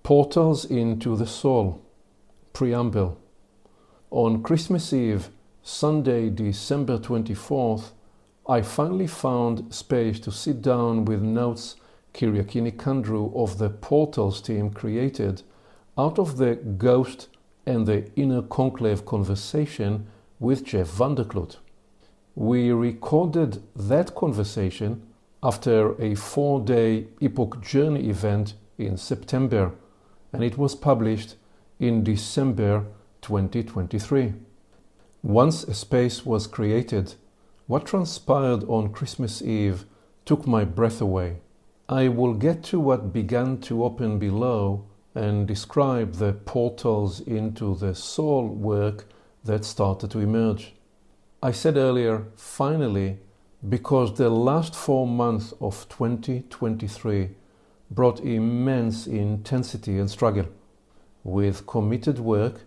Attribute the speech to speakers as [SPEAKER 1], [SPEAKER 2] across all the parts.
[SPEAKER 1] Portals into the Soul. Preamble. On Christmas Eve, Sunday, December 24th, I finally found space to sit down with notes Kyriakini Kandru of the Portals team created out of the Ghost and the Inner Conclave conversation with Jeff Vanderklut. We recorded that conversation after a 4-day Epoch Journey event in September, and it was published in December 2023. Once a space was created, what transpired on Christmas Eve took my breath away. I will get to what began to open below and describe the portals into the soul work that started to emerge. I said earlier, finally, because the last 4 months of 2023 brought immense intensity and struggle, with committed work,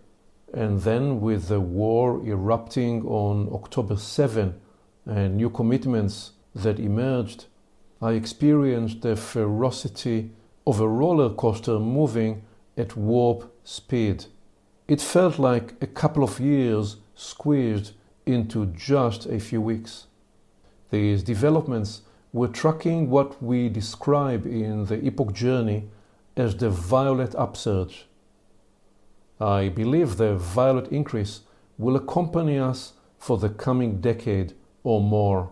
[SPEAKER 1] and then with the war erupting on October 7 and new commitments that emerged, I experienced the ferocity of a roller coaster moving at warp speed. It felt like a couple of years squeezed into just a few weeks. These developments were tracking what we describe in the Epoch Journey as the violet upsurge. I believe the violet increase will accompany us for the coming decade or more.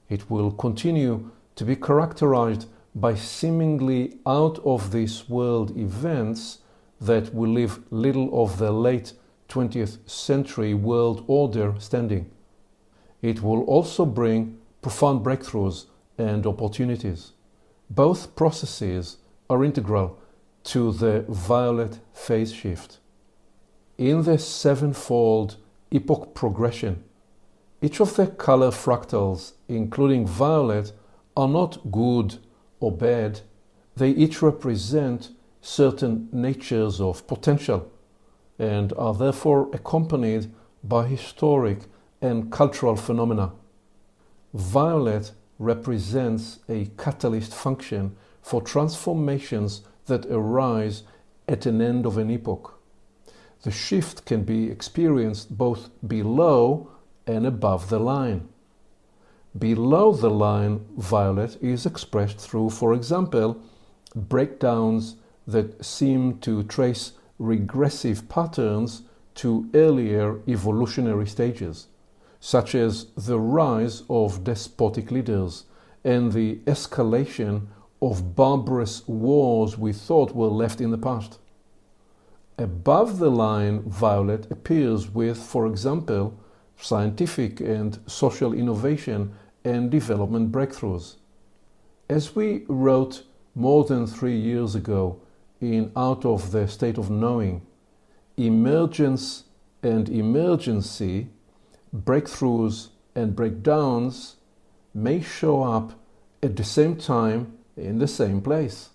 [SPEAKER 1] It will continue to be characterized by seemingly out of this world events that will leave little of the late 20th century world order standing. It will also bring profound breakthroughs and opportunities. Both processes are integral to the violet phase shift. In the sevenfold epoch progression, each of the color fractals, including violet, are not good or bad. They each represent certain natures of potential and are therefore accompanied by historic and cultural phenomena. Violet represents a catalyst function for transformations that arise at an end of an epoch. The shift can be experienced both below and above the line. Below the line, violet is expressed through, for example, breakdowns that seem to trace regressive patterns to earlier evolutionary stages, such as the rise of despotic leaders and the escalation of barbarous wars we thought were left in the past. Above the line, violet appears with, for example, scientific and social innovation and development breakthroughs. As we wrote more than 3 years ago in Out of the State of Knowing, emergence and emergency, breakthroughs and breakdowns may show up at the same time in the same place.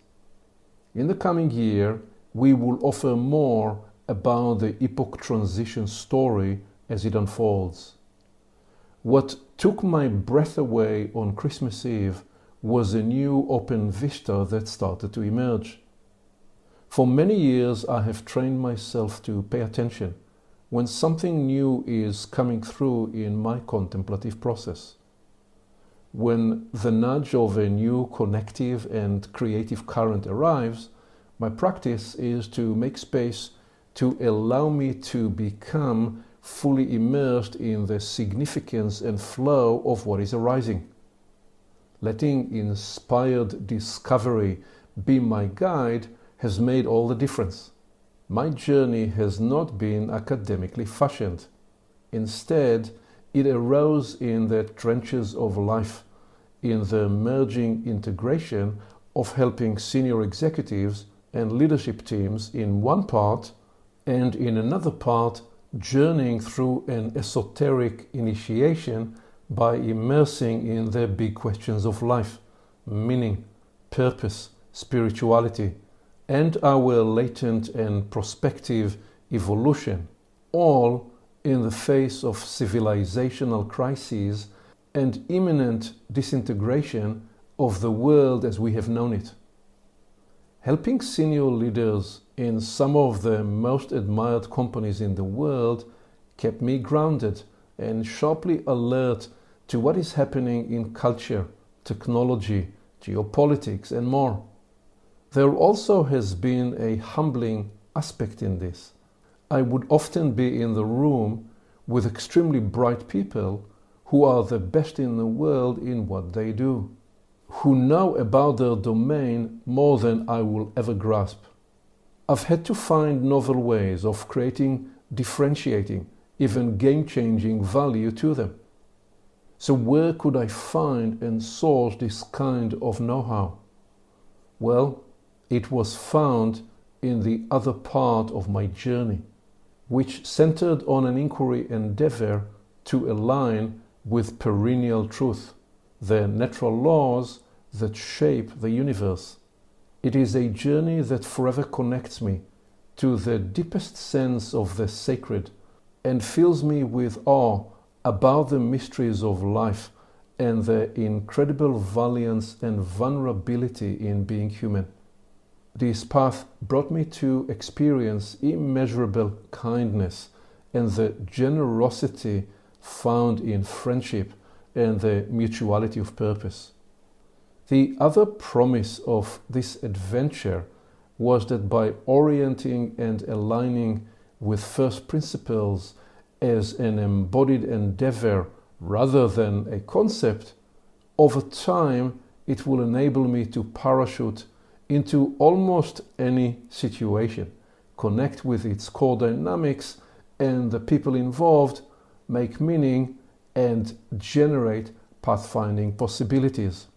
[SPEAKER 1] In the coming year, we will offer more about the epoch transition story as it unfolds. What took my breath away on Christmas Eve was a new open vista that started to emerge. For many years, I have trained myself to pay attention when something new is coming through in my contemplative process. When the nudge of a new connective and creative current arrives, my practice is to make space to allow me to become fully immersed in the significance and flow of what is arising. Letting inspired discovery be my guide has made all the difference. My journey has not been academically fashioned. Instead, it arose in the trenches of life, in the merging integration of helping senior executives and leadership teams in one part, and in another part, journeying through an esoteric initiation by immersing in the big questions of life, meaning, purpose, spirituality, and our latent and prospective evolution, all in the face of civilizational crises and imminent disintegration of the world as we have known it. Helping senior leaders in some of the most admired companies in the world kept me grounded and sharply alert to what is happening in culture, technology, geopolitics, and more. There also has been a humbling aspect in this. I would often be in the room with extremely bright people who are the best in the world in what they do, who know about their domain more than I will ever grasp. I've had to find novel ways of creating differentiating, even game-changing value to them. So where could I find and source this kind of know-how? Well, it was found in the other part of my journey, which centered on an inquiry endeavor to align with perennial truth, the natural laws that shape the universe. It is a journey that forever connects me to the deepest sense of the sacred and fills me with awe about the mysteries of life and the incredible valiance and vulnerability in being human. This path brought me to experience immeasurable kindness and the generosity found in friendship and the mutuality of purpose. The other promise of this adventure was that by orienting and aligning with first principles as an embodied endeavor rather than a concept, over time it will enable me to parachute into almost any situation, connect with its core dynamics and the people involved, make meaning, and generate pathfinding possibilities.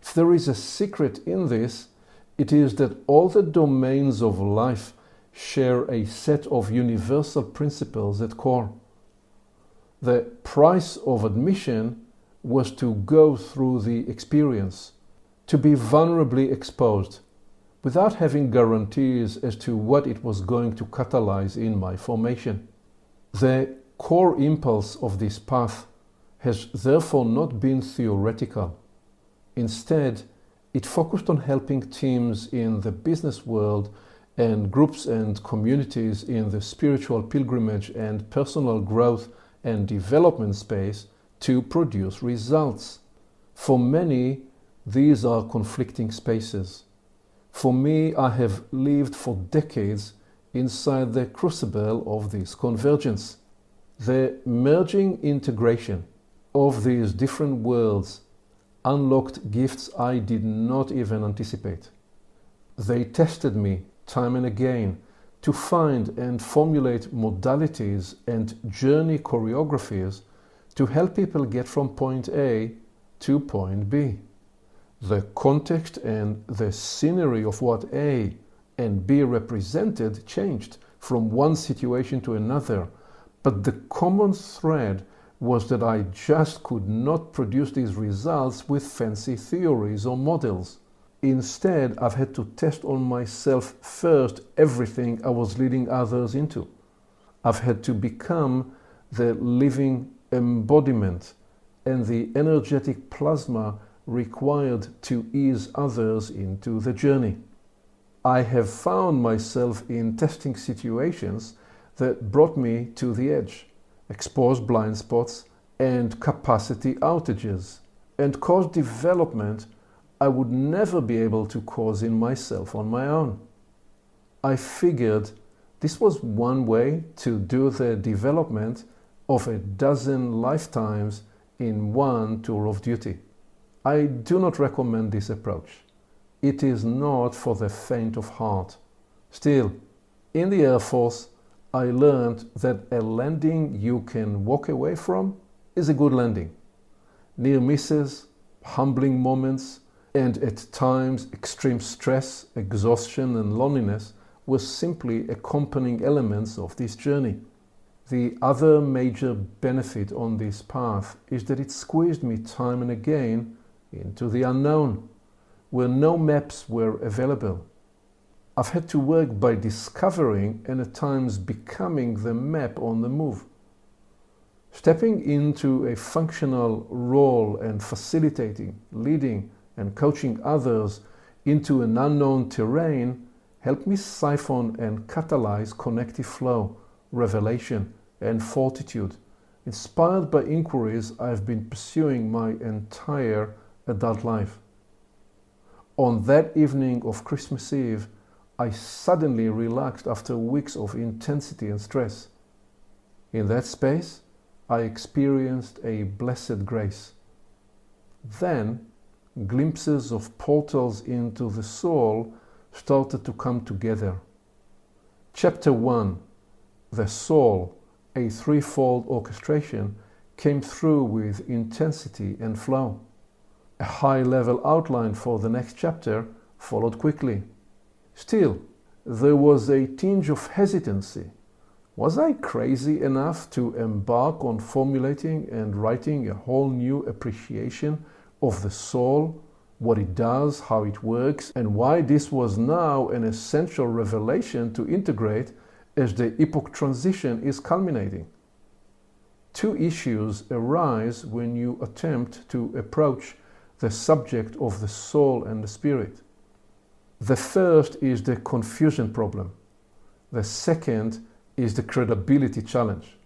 [SPEAKER 1] If there is a secret in this, it is that all the domains of life share a set of universal principles at core. The price of admission was to go through the experience, to be vulnerably exposed, without having guarantees as to what it was going to catalyze in my formation. The core impulse of this path has therefore not been theoretical. Instead, it focused on helping teams in the business world and groups and communities in the spiritual pilgrimage and personal growth and development space to produce results. For many, these are conflicting spaces. For me, I have lived for decades inside the crucible of this convergence. The merging integration of these different worlds unlocked gifts I did not even anticipate. They tested me time and again to find and formulate modalities and journey choreographies to help people get from point A to point B. The context and the scenery of what A and B represented changed from one situation to another, but the common thread was that I just could not produce these results with fancy theories or models. Instead, I've had to test on myself first everything I was leading others into. I've had to become the living embodiment and the energetic plasma required to ease others into the journey. I have found myself in testing situations that brought me to the edge, exposed blind spots and capacity outages, and caused development I would never be able to cause in myself on my own. I figured this was one way to do the development of a dozen lifetimes in one tour of duty. I do not recommend this approach. It is not for the faint of heart. Still, in the Air Force, I learned that a landing you can walk away from is a good landing. Near misses, humbling moments, and at times extreme stress, exhaustion, and loneliness were simply accompanying elements of this journey. The other major benefit on this path is that it squeezed me time and again into the unknown, where no maps were available. I've had to work by discovering and at times becoming the map on the move. Stepping into a functional role and facilitating, leading, and coaching others into an unknown terrain helped me siphon and catalyze connective flow, revelation, and fortitude, inspired by inquiries I've been pursuing my entire adult life. On that evening of Christmas Eve, I suddenly relaxed after weeks of intensity and stress. In that space, I experienced a blessed grace. Then, glimpses of portals into the soul started to come together. Chapter 1, The Soul, a threefold orchestration, came through with intensity and flow. A high-level outline for the next chapter followed quickly. Still, there was a tinge of hesitancy. Was I crazy enough to embark on formulating and writing a whole new appreciation of the soul, what it does, how it works, and why this was now an essential revelation to integrate as the epoch transition is culminating? Two issues arise when you attempt to approach the subject of the soul and the spirit. The first is the confusion problem. The second is the credibility challenge.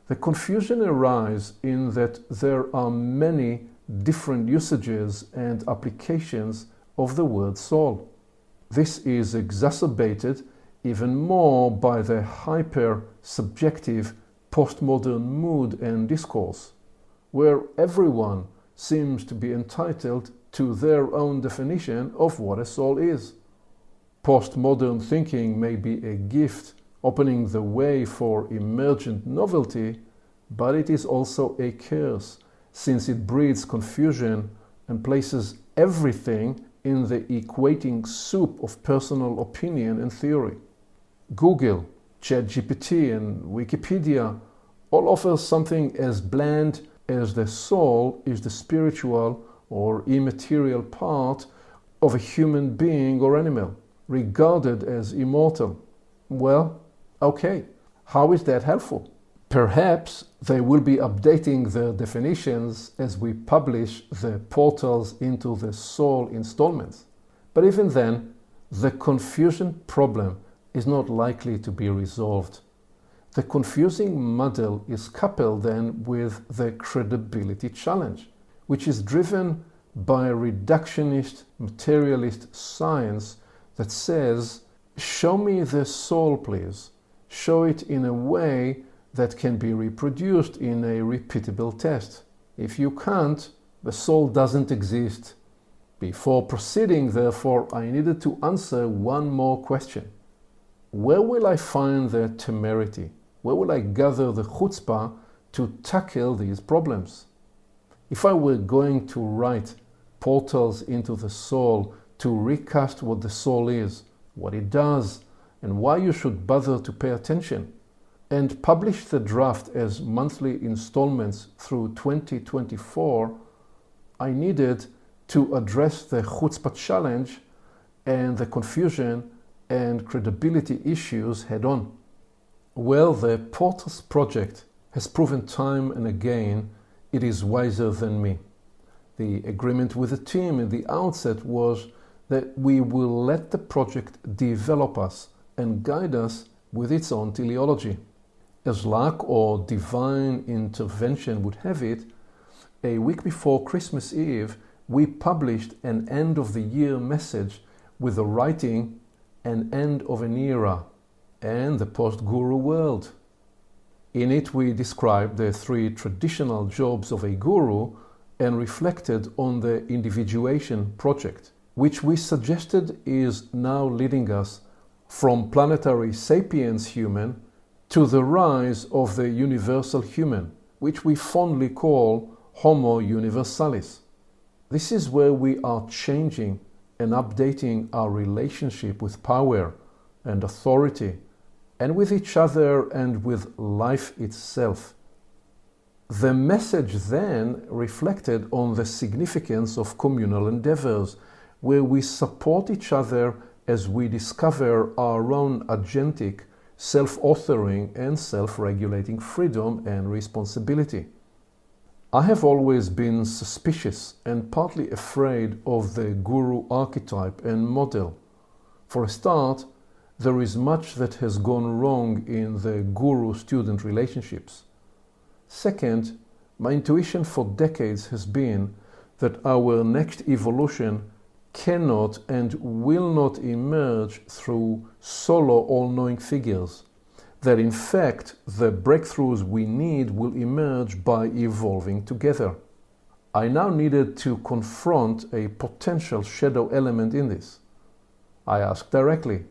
[SPEAKER 1] The confusion arises in that there are many different usages and applications of the word soul. This is exacerbated even more by the hyper-subjective postmodern mood and discourse, where everyone seems to be entitled to their own definition of what a soul is. Postmodern thinking may be a gift opening the way for emergent novelty, but it is also a curse, since it breeds confusion and places everything in the equating soup of personal opinion and theory. Google, ChatGPT, and Wikipedia all offer something as bland as the soul is the spiritual or immaterial part of a human being or animal, regarded as immortal. Well, okay, how is that helpful? Perhaps they will be updating their definitions as we publish the portals into the soul installments. But even then, the confusion problem is not likely to be resolved. The confusing muddle is coupled then with the credibility challenge, which is driven by a reductionist, materialist science that says, show me the soul, please. Show it in a way that can be reproduced in a repeatable test. If you can't, the soul doesn't exist. Before proceeding, therefore, I needed to answer one more question. Where will I find the temerity? Where will I gather the chutzpah to tackle these problems? If I were going to write portals into the soul to recast what the soul is, what it does, and why you should bother to pay attention, and publish the draft as monthly installments through 2024, I needed to address the chutzpah challenge and the confusion and credibility issues head on. Well, the Portals project has proven time and again it is wiser than me. The agreement with the team at the outset was that we will let the project develop us and guide us with its own teleology. As luck or divine intervention would have it, a week before Christmas Eve, we published an end-of-the-year message with the writing "An End of an Era" and the post-guru world. In it, we described the three traditional jobs of a guru and reflected on the individuation project, which we suggested is now leading us from planetary sapiens human to the rise of the universal human, which we fondly call Homo Universalis. This is where we are changing and updating our relationship with power and authority, and with each other and with life itself. The message then reflected on the significance of communal endeavors, where we support each other as we discover our own agentic, self-authoring and self-regulating freedom and responsibility. I have always been suspicious and partly afraid of the guru archetype and model. For a start, there is much that has gone wrong in the guru-student relationships. Second, my intuition for decades has been that our next evolution cannot and will not emerge through solo all-knowing figures, that in fact the breakthroughs we need will emerge by evolving together. I now needed to confront a potential shadow element in this. I asked directly,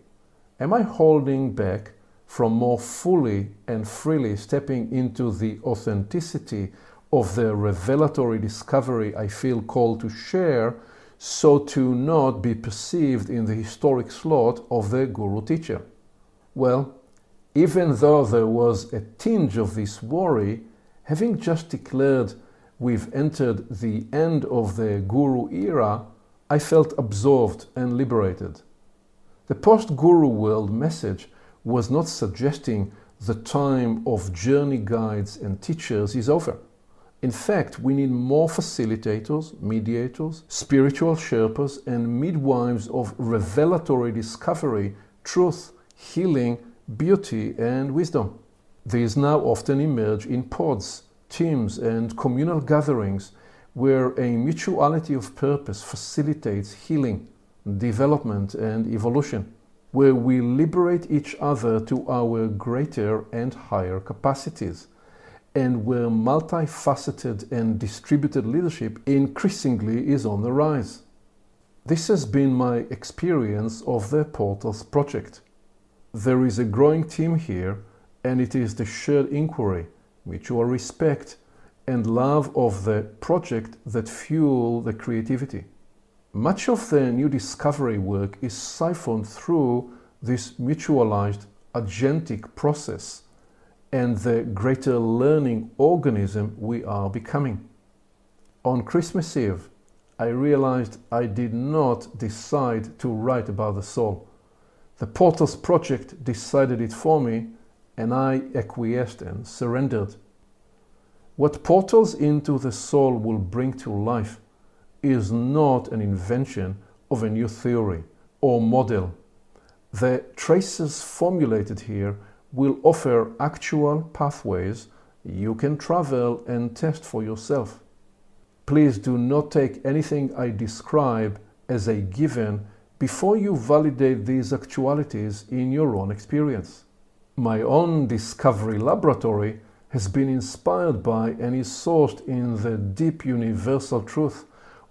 [SPEAKER 1] am I holding back from more fully and freely stepping into the authenticity of the revelatory discovery I feel called to share, so to not be perceived in the historic slot of the guru teacher? Well, even though there was a tinge of this worry, having just declared we've entered the end of the guru era, I felt absolved and liberated. The post-guru world message was not suggesting the time of journey guides and teachers is over. In fact, we need more facilitators, mediators, spiritual Sherpas, and midwives of revelatory discovery, truth, healing, beauty, and wisdom. These now often emerge in pods, teams, and communal gatherings where a mutuality of purpose facilitates healing, development, and evolution, where we liberate each other to our greater and higher capacities, and where multifaceted and distributed leadership increasingly is on the rise. This has been my experience of the Portals project. There is a growing team here, and it is the shared inquiry, mutual respect, and love of the project that fuel the creativity. Much of the new discovery work is siphoned through this mutualized agentic process and the greater learning organism we are becoming. On Christmas Eve, I realized I did not decide to write about the soul. The Portals project decided it for me, and I acquiesced and surrendered. What portals into the soul will bring to life is not an invention of a new theory or model. The traces formulated here will offer actual pathways you can travel and test for yourself. Please do not take anything I describe as a given before you validate these actualities in your own experience. My own discovery laboratory has been inspired by and is sourced in the deep universal truth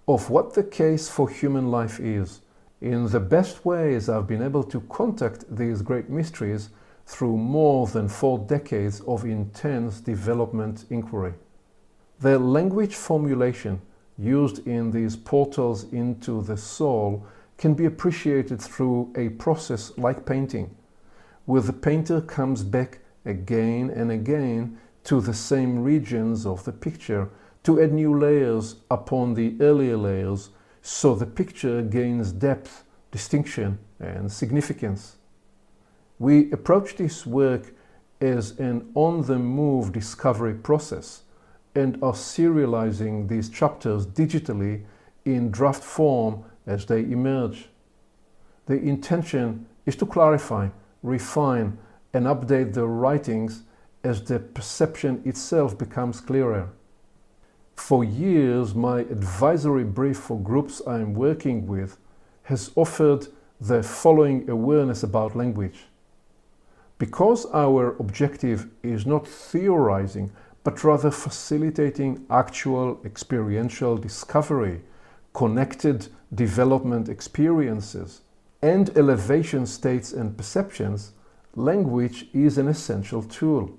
[SPEAKER 1] of what the case for human life is. In the best ways I've been able to contact these great mysteries through more than 4 decades of intense development inquiry. The language formulation used in these portals into the soul can be appreciated through a process like painting, where the painter comes back again and again to the same regions of the picture to add new layers upon the earlier layers, so the picture gains depth, distinction, and significance. We approach this work as an on-the-move discovery process and are serializing these chapters digitally in draft form as they emerge. The intention is to clarify, refine, and update the writings as the perception itself becomes clearer. For years, my advisory brief for groups I am working with has offered the following awareness about language. Because our objective is not theorizing, but rather facilitating actual experiential discovery, connected development experiences, and elevation states and perceptions, language is an essential tool.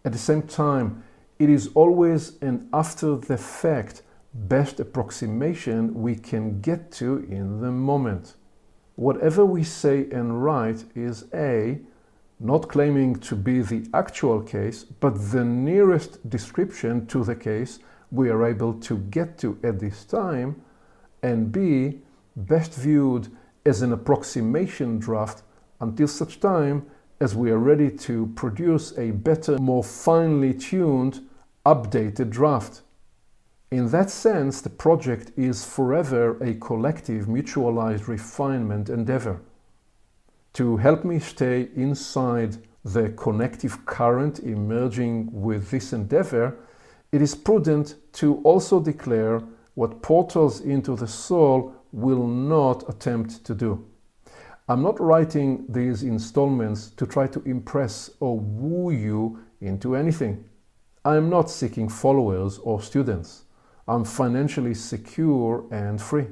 [SPEAKER 1] At the same time, it is always an after-the-fact best approximation we can get to in the moment. Whatever we say and write is not claiming to be the actual case, but the nearest description to the case we are able to get to at this time, and B, best viewed as an approximation draft until such time as we are ready to produce a better, more finely tuned, updated draft. In that sense, the project is forever a collective, mutualized refinement endeavor. To help me stay inside the connective current emerging with this endeavor, it is prudent to also declare what portals into the soul will not attempt to do. I'm not writing these installments to try to impress or woo you into anything. I'm not seeking followers or students. I'm financially secure and free.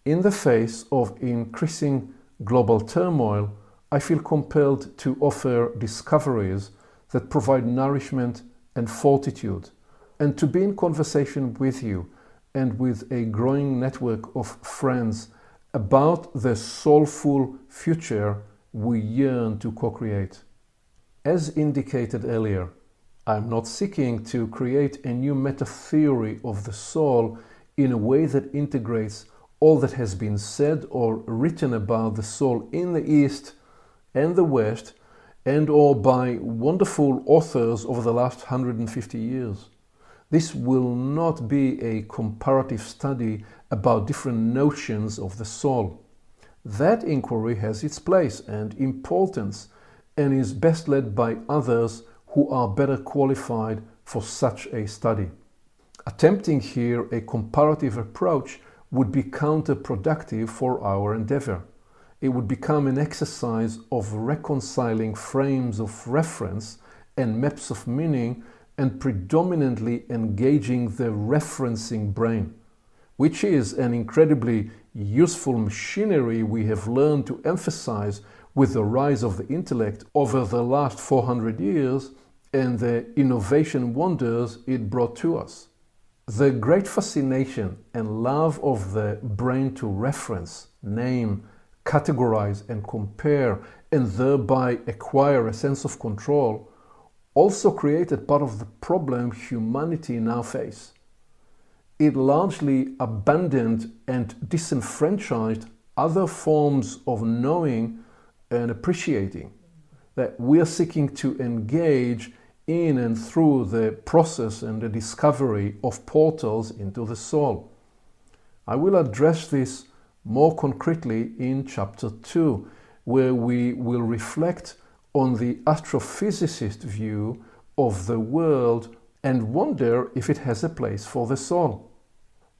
[SPEAKER 1] In the face of increasing global turmoil, I feel compelled to offer discoveries that provide nourishment and fortitude, and to be in conversation with you and with a growing network of friends about the soulful future we yearn to co-create. As indicated earlier, I'm not seeking to create a new meta-theory of the soul in a way that integrates all that has been said or written about the soul in the East and the West, and or by wonderful authors over the last 150 years. This will not be a comparative study about different notions of the soul. That inquiry has its place and importance and is best led by others who are better qualified for such a study. Attempting here a comparative approach would be counterproductive for our endeavor. It would become an exercise of reconciling frames of reference and maps of meaning and predominantly engaging the referencing brain, which is an incredibly useful machinery we have learned to emphasize with the rise of the intellect over the last 400 years and the innovation wonders it brought to us. The great fascination and love of the brain to reference, name, categorize and compare and thereby acquire a sense of control also created part of the problem humanity now face. It largely abandoned and disenfranchised other forms of knowing and appreciating that we are seeking to engage in and through the process and the discovery of portals into the soul. I will address this more concretely in chapter 2, where we will reflect on the astrophysicist view of the world and wonder if it has a place for the soul.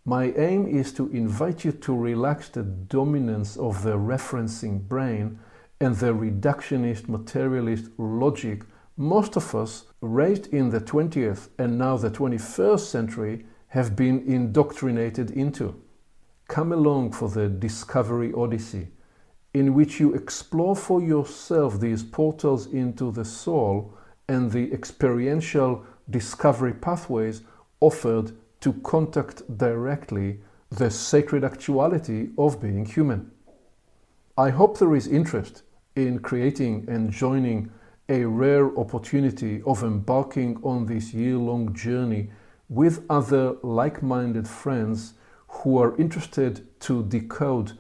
[SPEAKER 1] My aim is to invite you to relax the dominance of the referencing brain and the reductionist materialist logic most of us, raised in the 20th and now the 21st century, have been indoctrinated into. Come along for the Discovery Odyssey, in which you explore for yourself these portals into the soul and the experiential discovery pathways offered to contact directly the sacred actuality of being human. I hope there is interest in creating and joining a rare opportunity of embarking on this year-long journey with other like-minded friends who are interested to decode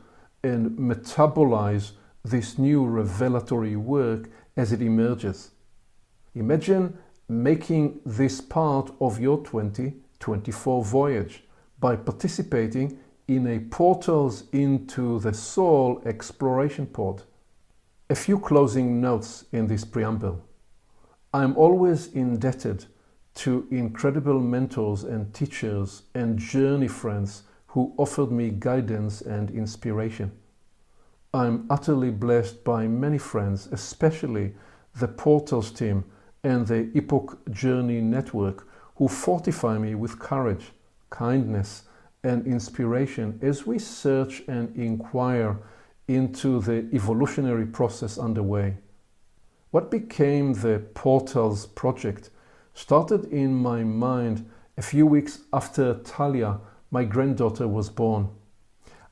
[SPEAKER 1] and metabolize this new revelatory work as it emerges. Imagine making this part of your 2024 voyage by participating in a Portals into the Soul exploration pod. A few closing notes in this preamble. I am always indebted to incredible mentors and teachers and journey friends who offered me guidance and inspiration. I am utterly blessed by many friends, especially the Portals team and the Epoch Journey Network, who fortify me with courage, kindness, and inspiration as we search and inquire into the evolutionary process underway. What became the Portals project started in my mind a few weeks after Talia, my granddaughter, was born.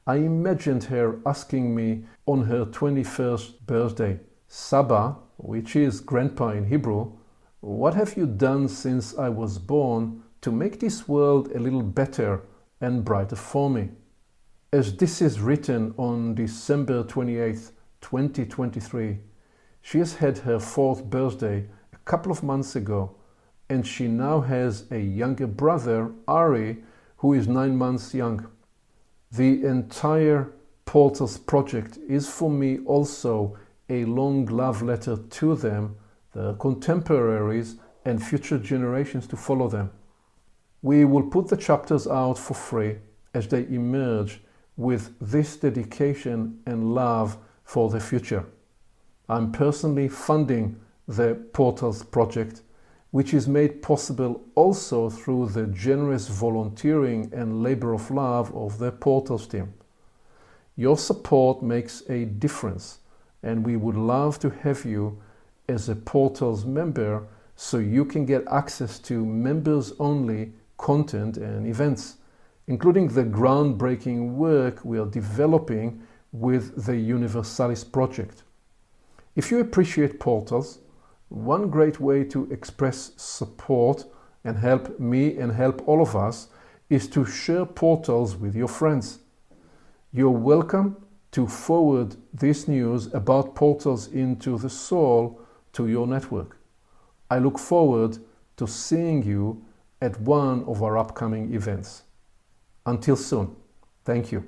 [SPEAKER 1] I imagined her asking me on her 21st birthday, Saba, which is grandpa in Hebrew, "What have you done since I was born to make this world a little better and brighter for me?" As this is written on December 28th, 2023, she has had her 4th birthday a couple of months ago, and she now has a younger brother, Ari, who is 9 months young. The entire Portals project is for me also a long love letter to them, the contemporaries and future generations to follow them. We will put the chapters out for free as they emerge with this dedication and love for the future. I'm personally funding the Portals project, which is made possible also through the generous volunteering and labor of love of the Portals team. Your support makes a difference, and we would love to have you as a Portals member so you can get access to members-only content and events, including the groundbreaking work we are developing with the Universalis project. If you appreciate Portals, one great way to express support and help me and help all of us is to share Portals with your friends. You're welcome to forward this news about Portals into the soul to your network. I look forward to seeing you at one of our upcoming events. Until soon, thank you.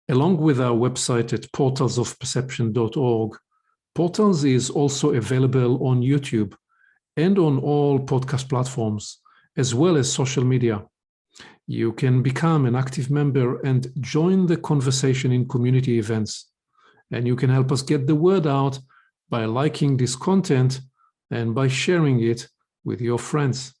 [SPEAKER 1] Along with our website at portalsofperception.org, Portals is also available on YouTube and on all podcast platforms, as well as social media. You can become an active member and join the conversation in community events. And you can help us get the word out by liking this content and by sharing it with your friends.